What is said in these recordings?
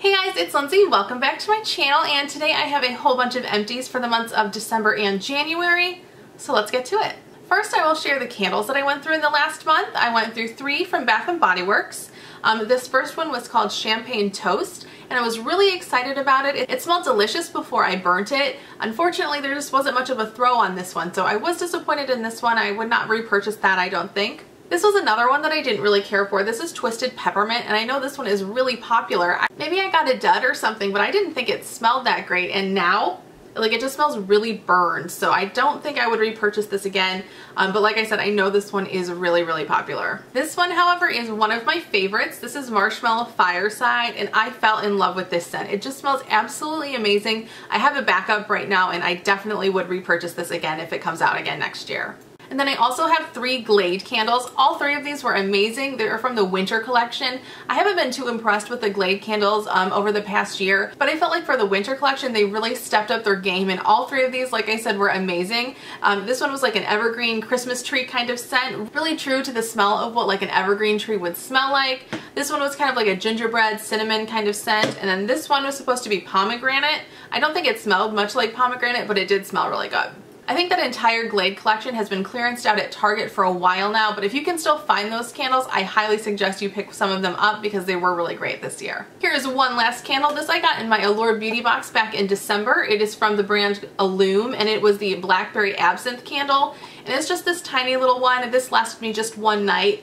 Hey guys, it's Lindsay. Welcome back to my channel, and today I have a whole bunch of empties for the months of December and January, so let's get to it. First, I will share the candles that I went through in the last month. I went through 3 from Bath & Body Works. This first one was called Champagne Toast, and I was really excited about it. It smelled delicious before I burnt it. Unfortunately, there just wasn't much of a throw on this one, so I was disappointed in this one. I would not repurchase that, I don't think. This was another one that I didn't really care for. This is Twisted Peppermint, and I know this one is really popular. Maybe I got a dud or something, but I didn't think it smelled that great, and now, like, it just smells really burned, so I don't think I would repurchase this again. But like I said, I know this one is really, really popular. This one, however, is one of my favorites. This is Marshmallow Fireside, and I fell in love with this scent. It just smells absolutely amazing. I have a backup right now, and I definitely would repurchase this again if it comes out again next year. And then I also have 3 Glade candles. All 3 of these were amazing. They're from the winter collection. I haven't been too impressed with the Glade candles over the past year, but I felt like for the winter collection, they really stepped up their game, and all 3 of these, like I said, were amazing. This one was like an evergreen Christmas tree kind of scent, really true to the smell of what like an evergreen tree would smell like. This one was kind of like a gingerbread cinnamon kind of scent, and then this one was supposed to be pomegranate. I don't think it smelled much like pomegranate, but it did smell really good. I think that entire Glade collection has been clearanced out at Target for a while now, but if you can still find those candles, I highly suggest you pick some of them up because they were really great this year. Here is one last candle. This I got in my Allure Beauty box back in December. It is from the brand Illume, and it was the Blackberry Absinthe candle, and it's just this tiny little one. This lasted me just one night,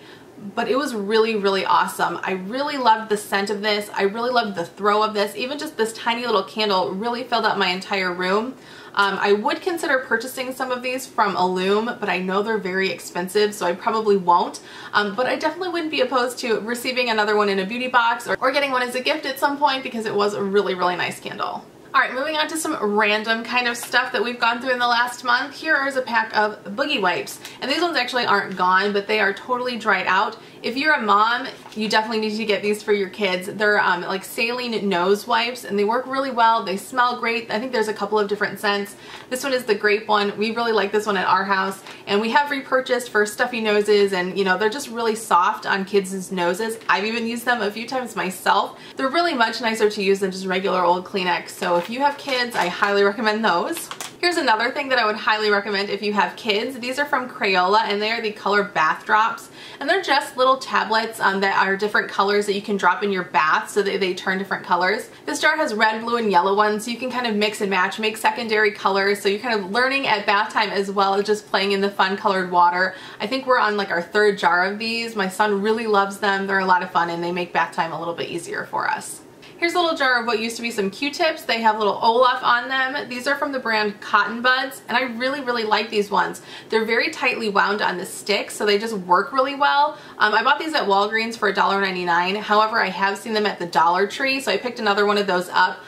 but it was really, really awesome. I really loved the scent of this. I really loved the throw of this. Even just this tiny little candle really filled up my entire room. I would consider purchasing some of these from Illume, but I know they're very expensive, so I probably won't. But I definitely wouldn't be opposed to receiving another one in a beauty box or getting one as a gift at some point because it was a really, really nice candle. Alright, moving on to some random kind of stuff that we've gone through in the last month. Here is a pack of boogie wipes. And these ones actually aren't gone, but they are totally dried out. If you're a mom, you definitely need to get these for your kids. They're like saline nose wipes, and they work really well. They smell great. I think there's a couple of different scents. This one is the grape one. We really like this one at our house, and we have repurchased for stuffy noses, and you know, they're just really soft on kids' noses. I've even used them a few times myself. They're really much nicer to use than just regular old Kleenex, so if you have kids, I highly recommend those. Here's another thing that I would highly recommend if you have kids. These are from Crayola, and they are the color bath drops, and they're just little tablets that are different colors that you can drop in your bath so that they turn different colors. This jar has red, blue, and yellow ones, so you can kind of mix and match, make secondary colors, so you're kind of learning at bath time as well as just playing in the fun colored water. I think we're on like our 3rd jar of these. My son really loves them. They're a lot of fun, and they make bath time a little bit easier for us. Here's a little jar of what used to be some Q-tips. They have little Olaf on them. These are from the brand Cotton Buds, and I really, really like these ones. They're very tightly wound on the stick, so they just work really well. I bought these at Walgreens for $1.99. However, I have seen them at the Dollar Tree, so I picked another one of those up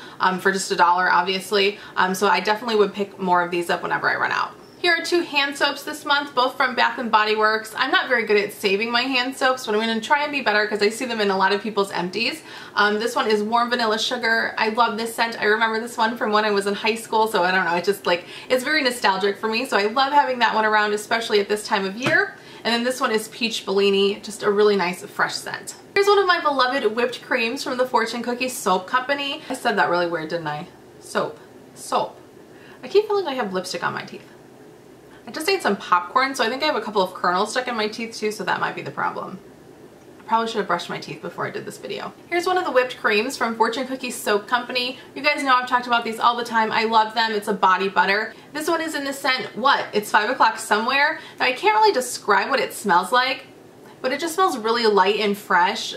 for just $1, obviously. So I definitely would pick more of these up whenever I run out. Here are 2 hand soaps this month, both from Bath & Body Works. I'm not very good at saving my hand soaps, but I'm going to try and be better because I see them in a lot of people's empties. This one is Warm Vanilla Sugar. I love this scent. I remember this one from when I was in high school, so I don't know, it's just like, it's very nostalgic for me, so I love having that one around, especially at this time of year. And then this one is Peach Bellini, just a really nice fresh scent. Here's one of my beloved whipped creams from the Fortune Cookie Soap Company. I said that really weird, didn't I? Soap. Soap. I keep feeling like I have lipstick on my teeth. I just ate some popcorn, so I think I have a couple of kernels stuck in my teeth too, so that might be the problem. I probably should have brushed my teeth before I did this video. Here's one of the whipped creams from Fortune Cookie Soap Company. You guys know I've talked about these all the time. I love them. It's a body butter. This one is in the scent, what? It's 5 o'clock somewhere. Now I can't really describe what it smells like, but it just smells really light and fresh.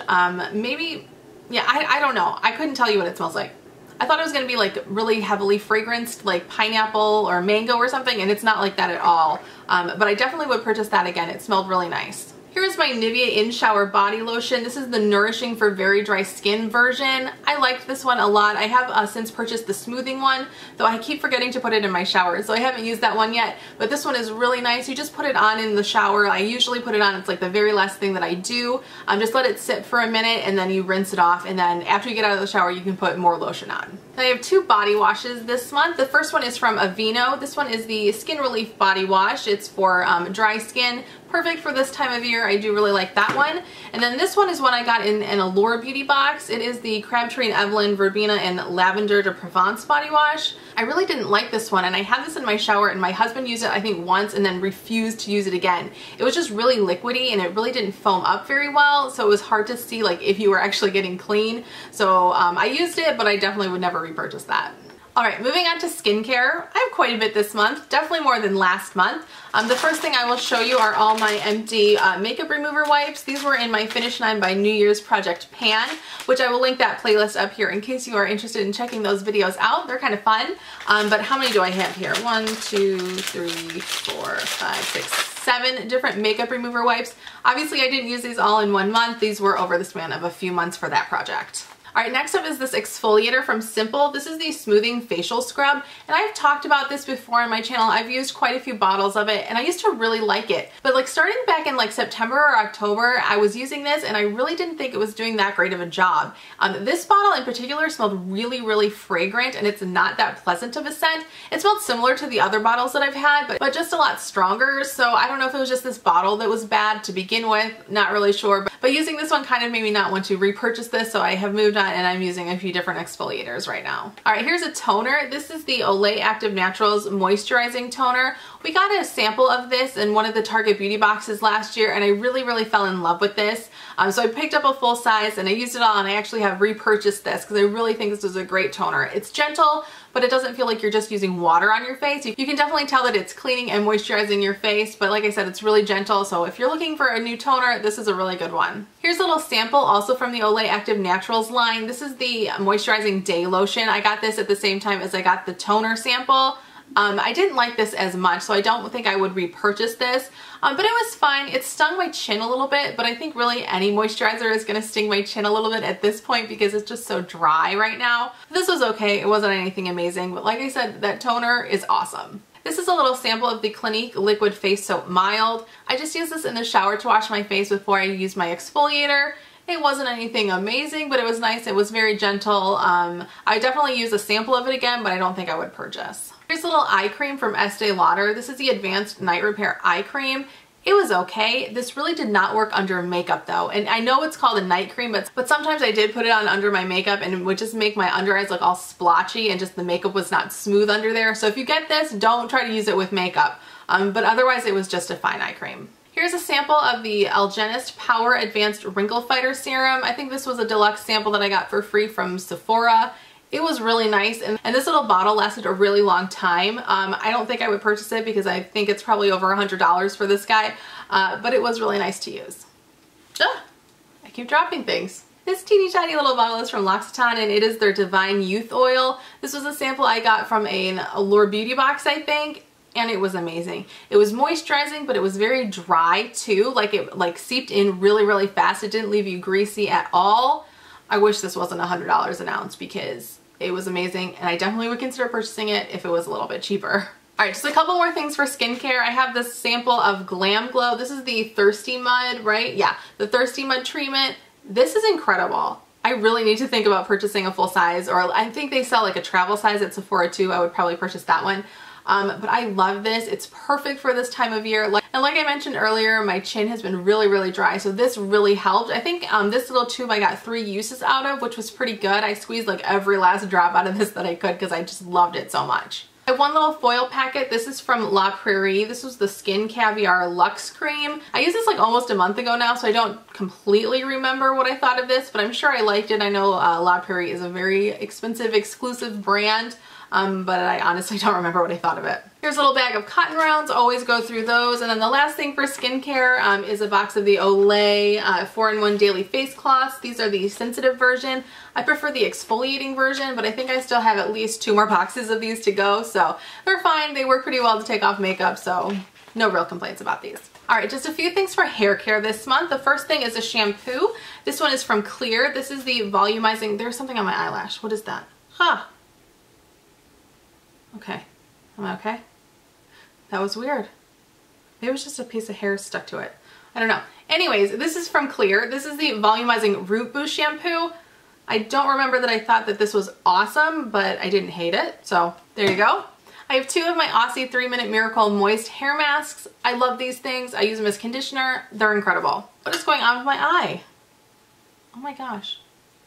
Maybe, yeah, I don't know. I couldn't tell you what it smells like. I thought it was going to be like really heavily fragranced, like pineapple or mango or something, and it's not like that at all. But I definitely would purchase that again. It smelled really nice. Here's my Nivea In Shower Body Lotion. This is the Nourishing for Very Dry Skin version. I liked this one a lot. I have since purchased the smoothing one, though I keep forgetting to put it in my shower, so I haven't used that one yet. But this one is really nice. You just put it on in the shower. I usually put it on. It's like the very last thing that I do. Just let it sit for a minute, and then you rinse it off, and then after you get out of the shower, you can put more lotion on. Then I have two body washes this month. The first one is from Aveeno. This one is the Skin Relief Body Wash. It's for dry skin. Perfect for this time of year. I do really like that one. And then this one is one I got in an Allure Beauty box. It is the Crabtree and Evelyn Verbena and Lavender de Provence Body Wash. I really didn't like this one, and I had this in my shower, and my husband used it I think once and then refused to use it again. It was just really liquidy and it really didn't foam up very well, so it was hard to see like if you were actually getting clean. So I used it, but I definitely would never repurchase that. Alright, moving on to skincare. I have quite a bit this month, definitely more than last month. The first thing I will show you are all my empty makeup remover wipes. These were in my Finish 9 by New Year's Project Pan, which I will link that playlist up here in case you are interested in checking those videos out. They're kind of fun. But how many do I have here? 1, 2, 3, 4, 5, 6, 7 different makeup remover wipes. Obviously I didn't use these all in 1 month. These were over the span of a few months for that project. Alright, next up is this exfoliator from Simple. This is the Smoothing Facial Scrub, and I've talked about this before on my channel. I've used quite a few bottles of it, and I used to really like it. But like starting back in like September or October, I was using this, and I really didn't think it was doing that great of a job. This bottle in particular smelled really, really fragrant, and it's not that pleasant of a scent. It smelled similar to the other bottles that I've had, but just a lot stronger, so I don't know if it was just this bottle that was bad to begin with, not really sure. But using this one kind of made me not want to repurchase this, so I have moved on and I'm using a few different exfoliators right now. Alright, here's a toner. This is the Olay Active Naturals Moisturizing Toner. We got a sample of this in one of the Target Beauty boxes last year, and I really, really fell in love with this. So I picked up a full size and I used it all, and I actually have repurchased this because I really think this is a great toner. It's gentle, but it doesn't feel like you're just using water on your face. You can definitely tell that it's cleaning and moisturizing your face, but like I said, it's really gentle. So if you're looking for a new toner, this is a really good one. Here's a little sample also from the Olay Active Naturals line. This is the Moisturizing Day Lotion. I got this at the same time as I got the toner sample. I didn't like this as much, so I don't think I would repurchase this, but it was fine. It stung my chin a little bit, but I think really any moisturizer is going to sting my chin a little bit at this point because it's just so dry right now. This was okay. It wasn't anything amazing, but like I said, that toner is awesome. This is a little sample of the Clinique Liquid Face Soap Mild. I just use this in the shower to wash my face before I use my exfoliator. It wasn't anything amazing, but it was nice. It was very gentle. I definitely use a sample of it again, but I don't think I would purchase. Here's a little eye cream from Estee Lauder. This is the Advanced Night Repair Eye Cream. It was okay. This really did not work under makeup though. And I know it's called a night cream, but sometimes I did put it on under my makeup and it would just make my under eyes look all splotchy and just the makeup was not smooth under there. So if you get this, don't try to use it with makeup. But otherwise it was just a fine eye cream. Here's a sample of the Algenist Power Advanced Wrinkle Fighter Serum. I think this was a deluxe sample that I got for free from Sephora. It was really nice, and this little bottle lasted a really long time. I don't think I would purchase it because I think it's probably over $100 for this guy, but it was really nice to use. I keep dropping things. This teeny tiny little bottle is from L'Occitane, and it is their Divine Youth Oil. This was a sample I got from an Allure Beauty box, I think, and it was amazing. It was moisturizing, but it was very dry too. Like it seeped in really, really fast. It didn't leave you greasy at all. I wish this wasn't $100 an ounce because it was amazing, and I definitely would consider purchasing it if it was a little bit cheaper. Alright, just a couple more things for skincare. I have this sample of Glam Glow. This is the Thirsty Mud, right? Yeah, the Thirsty Mud treatment. This is incredible. I really need to think about purchasing a full size, or I think they sell like a travel size at Sephora too. I would probably purchase that one. But I love this. It's perfect for this time of year. And like I mentioned earlier, my chin has been really, really dry, so this really helped. I think this little tube I got 3 uses out of, which was pretty good. I squeezed like every last drop out of this that I could because I just loved it so much. I have one little foil packet. This is from La Prairie. This was the Skin Caviar Luxe Cream. I used this like almost a month ago now, so I don't completely remember what I thought of this, but I'm sure I liked it. I know La Prairie is a very expensive, exclusive brand. But I honestly don't remember what I thought of it. Here's a little bag of cotton rounds, always go through those. And then the last thing for skincare is a box of the Olay 4-in-1 Daily Face Cloths. These are the sensitive version. I prefer the exfoliating version, but I think I still have at least 2 more boxes of these to go, so they're fine. They work pretty well to take off makeup, so no real complaints about these. Alright, just a few things for hair care this month. The first thing is a shampoo. This one is from Clear. This is the Volumizing, there's something on my eyelash. What is that? Huh. Okay. Am I okay? That was weird. Maybe it was just a piece of hair stuck to it. I don't know. Anyways, this is from Clear. This is the Volumizing Root Boost Shampoo. I don't remember that I thought that this was awesome, but I didn't hate it. So there you go. I have 2 of my Aussie 3-Minute Miracle Moist Hair Masks. I love these things. I use them as conditioner. They're incredible. What is going on with my eye? Oh my gosh.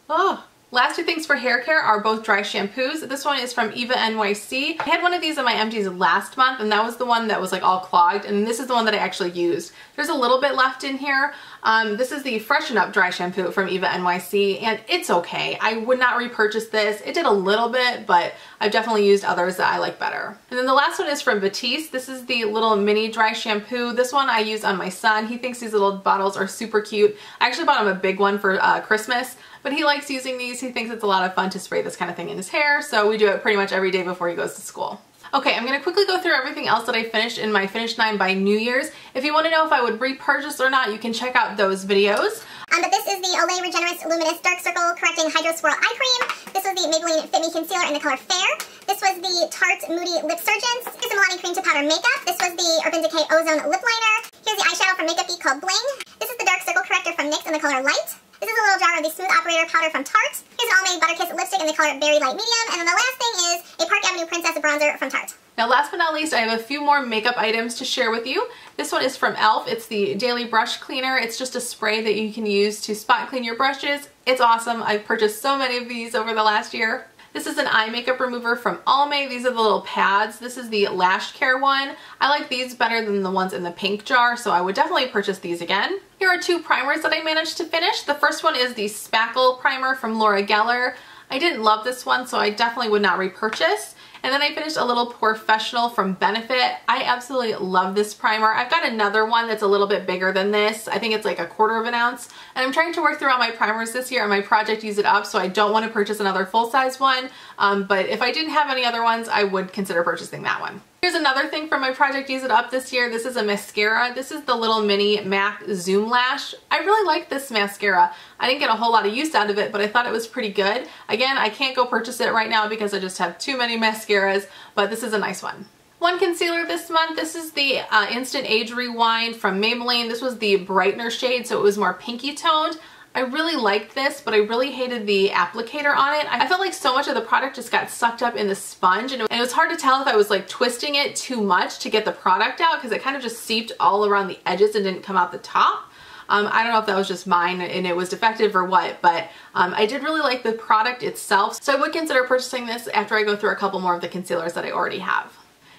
Oh. Last 2 things for hair care are both dry shampoos. This one is from Eva NYC. I had one of these in my empties last month, and that was the one that was like all clogged, and this is the one that I actually used. There's a little bit left in here. This is the Freshen Up Dry Shampoo from Eva NYC, and it's okay. I would not repurchase this. It did a little bit, but I've definitely used others that I like better. And then the last one is from Batiste. This is the little mini dry shampoo. This one I use on my son. He thinks these little bottles are super cute. I actually bought him a big one for Christmas, but he likes using these. He thinks it's a lot of fun to spray this kind of thing in his hair, so we do it pretty much every day before he goes to school. Okay, I'm going to quickly go through everything else that I finished in my Finish 9 by New Year's. If you want to know if I would repurchase or not, you can check out those videos. But this is the Olay Regenerist Luminous Dark Circle Correcting Hydro Swirl Eye Cream. This was the Maybelline Fit Me Concealer in the color Fair. This was the Tarte Moody Lip Surgeons. Here's the Milani Cream to Powder Makeup. This was the Urban Decay Ozone Lip Liner. Here's the eyeshadow from Makeup Geek called Bling. This is the Dark Circle Corrector from NYX in the color Light. This is a little jar of the Smooth Operator powder from Tarte. Here's an Almay Butterkiss lipstick in the color Berry Light Medium. And then the last thing is a Park Avenue Princess bronzer from Tarte. Now last but not least, I have a few more makeup items to share with you. This one is from e.l.f. It's the Daily Brush Cleaner. It's just a spray that you can use to spot clean your brushes. It's awesome. I've purchased so many of these over the last year. This is an eye makeup remover from Almay. These are the little pads. This is the Lash Care one. I like these better than the ones in the pink jar, so I would definitely purchase these again. Here are 2 primers that I managed to finish. The first one is the Spackle Primer from Laura Geller. I didn't love this one, so I definitely would not repurchase. And then I finished a little Professional from Benefit. I absolutely love this primer. I've got another one that's a little bit bigger than this. I think it's like 1/4 ounce. And I'm trying to work through all my primers this year and my project Use It Up, so I don't want to purchase another full-size one. But if I didn't have any other ones, I would consider purchasing that one. Here's another thing from my project Use It Up this year. This is a mascara. This is the little mini MAC Zoom Lash. I really like this mascara. I didn't get a whole lot of use out of it, but I thought it was pretty good. Again, I can't go purchase it right now because I just have too many mascaras, but this is a nice one. One concealer this month, this is the Instant Age Rewind from Maybelline. This was the brightener shade, so it was more pinky toned. I really liked this, but I really hated the applicator on it. I felt like so much of the product just got sucked up in the sponge, and it was hard to tell if I was like twisting it too much to get the product out because it kind of just seeped all around the edges and didn't come out the top. I don't know if that was just mine and it was defective or what, but I did really like the product itself, so I would consider purchasing this after I go through a couple more of the concealers that I already have.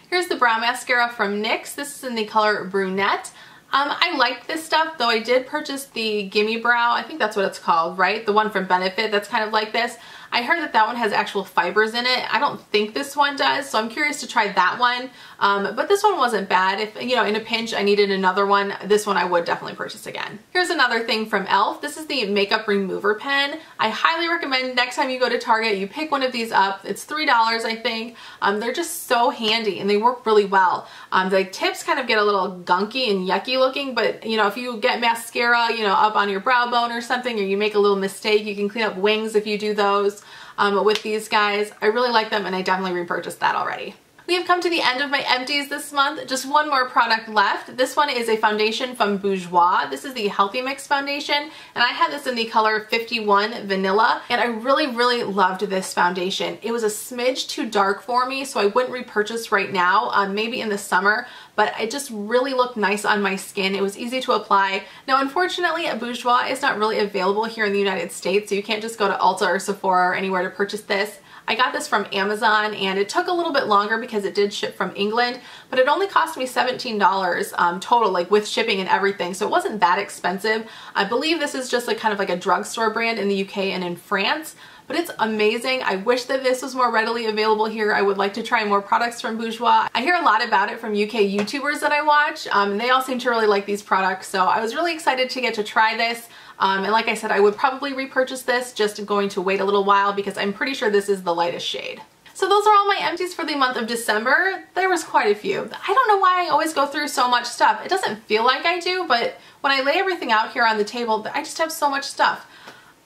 Here's the brow mascara from NYX. This is in the color Brunette. I like this stuff, though I did purchase the Gimme Brow. I think that's what it's called, right? The one from Benefit that's kind of like this. I heard that that one has actual fibers in it. I don't think this one does, so I'm curious to try that one. But this one wasn't bad. If, you know, in a pinch I needed another one, this one I would definitely purchase again. Here's another thing from e.l.f. This is the Makeup Remover Pen. I highly recommend next time you go to Target, you pick one of these up. It's $3, I think. They're just so handy and they work really well. The tips kind of get a little gunky and yucky looking, but you know, if you get mascara, you know, up on your brow bone or something, or you make a little mistake, you can clean up wings if you do those. With these guys, I really like them and I definitely repurchased that already. We have come to the end of my empties this month. Just one more product left. This one is a foundation from Bourjois. This is the Healthy Mix foundation, and I had this in the color 51 Vanilla, and I really loved this foundation. It was a smidge too dark for me, so I wouldn't repurchase right now, maybe in the summer, but it just really looked nice on my skin. It was easy to apply. Now, unfortunately, Bourjois is not really available here in the United States, so you can't just go to Ulta or Sephora or anywhere to purchase this. I got this from Amazon and it took a little bit longer because it did ship from England, but it only cost me $17 total, like with shipping and everything, so it wasn't that expensive. I believe this is just like kind of like a drugstore brand in the UK and in France, but it's amazing. I wish that this was more readily available here. I would like to try more products from Bourjois. I hear a lot about it from UK YouTubers that I watch, and they all seem to really like these products, so I was really excited to get to try this. And like I said, I would probably repurchase this, just going to wait a little while because I'm pretty sure this is the lightest shade. So those are all my empties for the month of December. There was quite a few. I don't know why I always go through so much stuff. It doesn't feel like I do, but when I lay everything out here on the table, I just have so much stuff.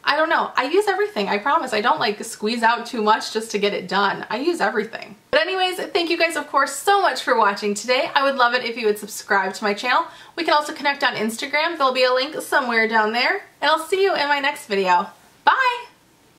I don't know. I use everything, I promise. I don't like squeeze out too much just to get it done. I use everything. But anyways, thank you guys, of course, so much for watching today. I would love it if you would subscribe to my channel. We can also connect on Instagram. There'll be a link somewhere down there. And I'll see you in my next video. Bye!